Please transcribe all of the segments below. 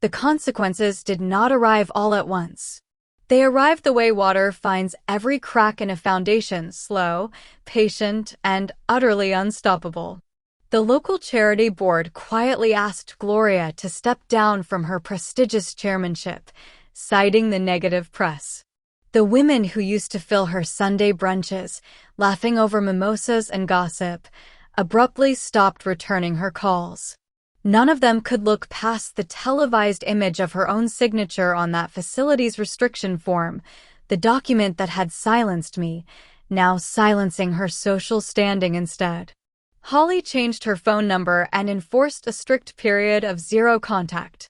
The consequences did not arrive all at once. They arrived the way water finds every crack in a foundation, slow, patient, and utterly unstoppable. The local charity board quietly asked Gloria to step down from her prestigious chairmanship, citing the negative press. The women who used to fill her Sunday brunches, laughing over mimosas and gossip, abruptly stopped returning her calls. None of them could look past the televised image of her own signature on that facility's restriction form, the document that had silenced me, now silencing her social standing instead. Holly changed her phone number and enforced a strict period of zero contact.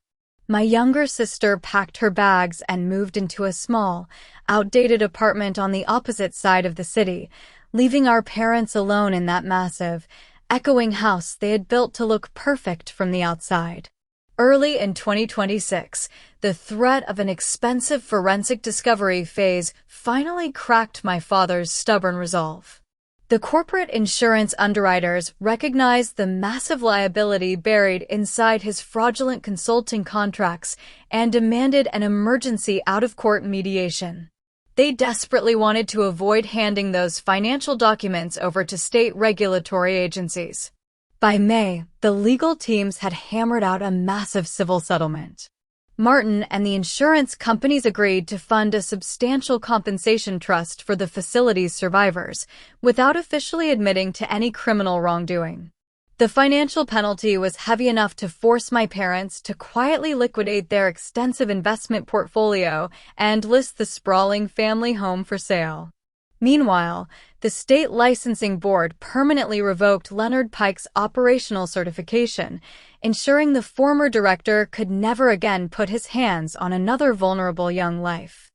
My younger sister packed her bags and moved into a small, outdated apartment on the opposite side of the city, leaving our parents alone in that massive, echoing house they had built to look perfect from the outside. Early in 2026, the threat of an expensive forensic discovery phase finally cracked my father's stubborn resolve. The corporate insurance underwriters recognized the massive liability buried inside his fraudulent consulting contracts and demanded an emergency out-of-court mediation. They desperately wanted to avoid handing those financial documents over to state regulatory agencies. By May, the legal teams had hammered out a massive civil settlement. Martin and the insurance companies agreed to fund a substantial compensation trust for the facility's survivors, without officially admitting to any criminal wrongdoing. The financial penalty was heavy enough to force my parents to quietly liquidate their extensive investment portfolio and list the sprawling family home for sale. Meanwhile, the state licensing board permanently revoked Leonard Pike's operational certification, ensuring the former director could never again put his hands on another vulnerable young life.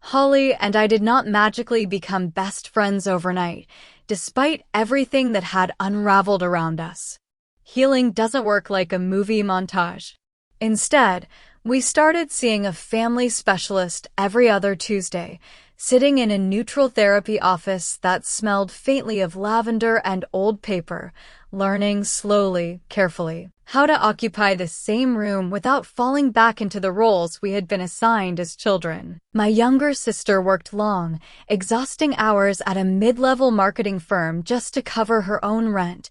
Holly and I did not magically become best friends overnight, despite everything that had unraveled around us. Healing doesn't work like a movie montage. Instead, we started seeing a family specialist every other Tuesday, sitting in a neutral therapy office that smelled faintly of lavender and old paper, learning slowly, carefully, how to occupy the same room without falling back into the roles we had been assigned as children. My younger sister worked long, exhausting hours at a mid-level marketing firm just to cover her own rent,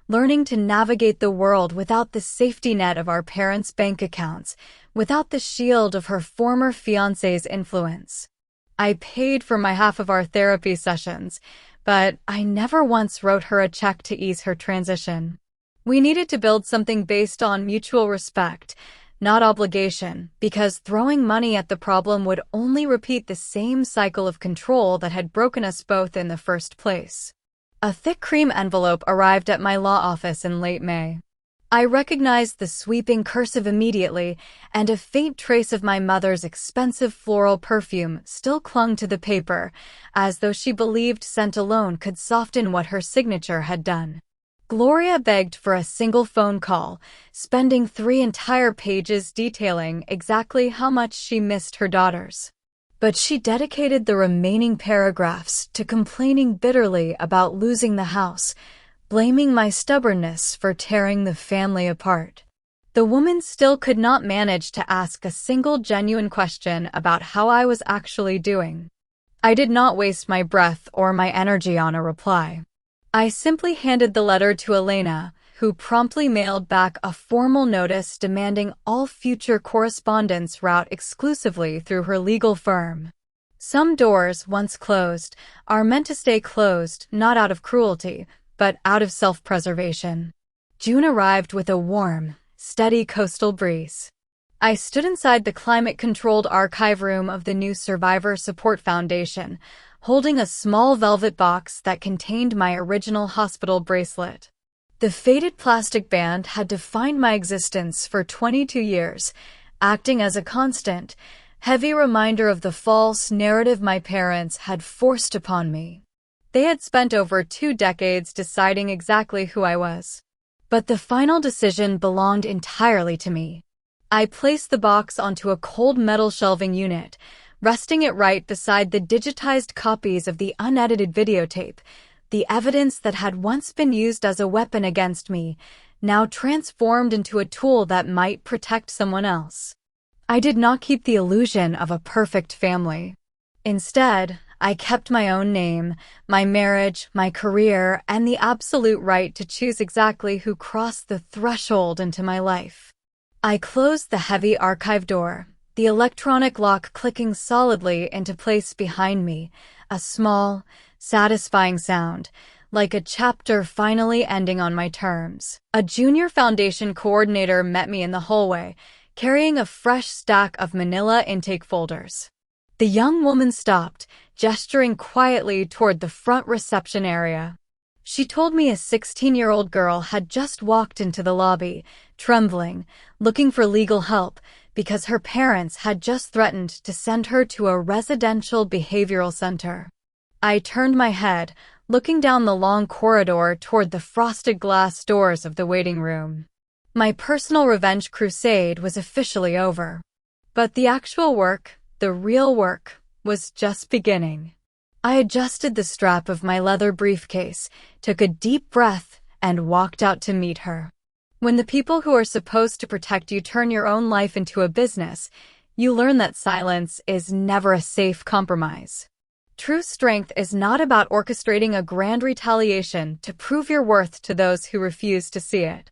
learning to navigate the world without the safety net of our parents' bank accounts, without the shield of her former fiancé's influence. I paid for my half of our therapy sessions, but I never once wrote her a check to ease her transition. We needed to build something based on mutual respect, not obligation, because throwing money at the problem would only repeat the same cycle of control that had broken us both in the first place. A thick cream envelope arrived at my law office in late May. I recognized the sweeping cursive immediately, and a faint trace of my mother's expensive floral perfume still clung to the paper, as though she believed scent alone could soften what her signature had done. Gloria begged for a single phone call, spending 3 entire pages detailing exactly how much she missed her daughters. But she dedicated the remaining paragraphs to complaining bitterly about losing the house, blaming my stubbornness for tearing the family apart. The woman still could not manage to ask a single genuine question about how I was actually doing. I did not waste my breath or my energy on a reply. I simply handed the letter to Elena, who promptly mailed back a formal notice demanding all future correspondence route exclusively through her legal firm. Some doors, once closed, are meant to stay closed, not out of cruelty, but out of self-preservation. June arrived with a warm, steady coastal breeze. I stood inside the climate-controlled archive room of the new Survivor Support Foundation, holding a small velvet box that contained my original hospital bracelet. The faded plastic band had defined my existence for 22 years, acting as a constant, heavy reminder of the false narrative my parents had forced upon me. They had spent over 2 decades deciding exactly who I was. But the final decision belonged entirely to me. I placed the box onto a cold metal shelving unit, resting it right beside the digitized copies of the unedited videotape, the evidence that had once been used as a weapon against me, now transformed into a tool that might protect someone else. I did not keep the illusion of a perfect family. Instead, I kept my own name, my marriage, my career, and the absolute right to choose exactly who crossed the threshold into my life. I closed the heavy archive door, the electronic lock clicking solidly into place behind me, a small, satisfying sound, like a chapter finally ending on my terms. A junior foundation coordinator met me in the hallway, carrying a fresh stack of manila intake folders. The young woman stopped, gesturing quietly toward the front reception area. She told me a 16-year-old girl had just walked into the lobby, trembling, looking for legal help because her parents had just threatened to send her to a residential behavioral center. I turned my head, looking down the long corridor toward the frosted glass doors of the waiting room. My personal revenge crusade was officially over. But the actual work, the real work, was just beginning. I adjusted the strap of my leather briefcase, took a deep breath, and walked out to meet her. When the people who are supposed to protect you turn your own life into a business, you learn that silence is never a safe compromise. True strength is not about orchestrating a grand retaliation to prove your worth to those who refuse to see it.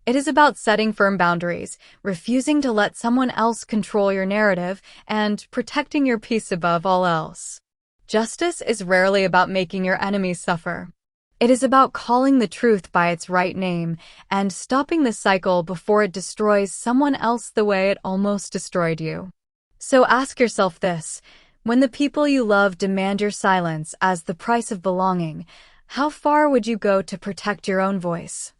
It is about setting firm boundaries, refusing to let someone else control your narrative, and protecting your peace above all else. Justice is rarely about making your enemies suffer. It is about calling the truth by its right name and stopping the cycle before it destroys someone else the way it almost destroyed you. So ask yourself this: when the people you love demand your silence as the price of belonging, how far would you go to protect your own voice?